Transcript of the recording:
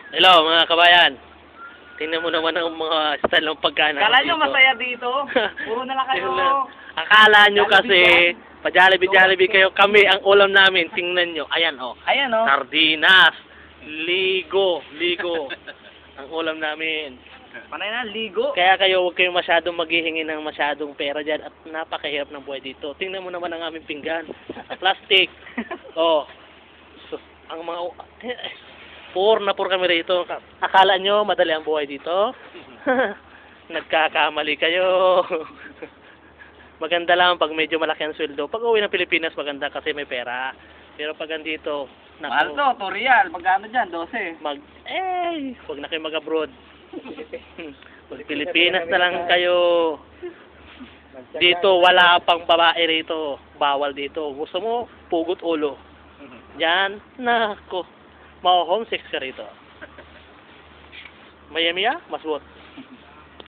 Hello mga kabayan. Tingnan mo naman ang mga style ng pagkain. Kala nyo masaya dito? Puro na lang kayo. Akala nyo kasi, Jollibee pa-Jollibee kayo. Kami, ang ulam namin, tingnan nyo. Ayan oh. Ayan o. Sardinas. Ligo. Ang ulam namin. Panay na, ligo. Kaya kayo, huwag kayong masyadong maghihingi ng masyadong pera dyan. At napakahirap ng buhay dito. Tingnan mo naman ang aming pinggan. Plastic. Oh. So, ang mga... Poor na poor kami rito. Akala nyo madali ang buhay dito? Nagkakamali kayo. Maganda lang pag medyo malaki ang sweldo. Pag uwi ng Pilipinas, maganda kasi may pera. Pero pag andito, Mahal to, 2 real. Magkano dyan? 12. Huwag na kayo mag-abroad. Pag Pilipinas na lang kayo. Dito, wala pang babae rito. Bawal dito. Gusto mo, pugot ulo. Yan, nako. Mau homesick ka rito. Miami ya, mas buot.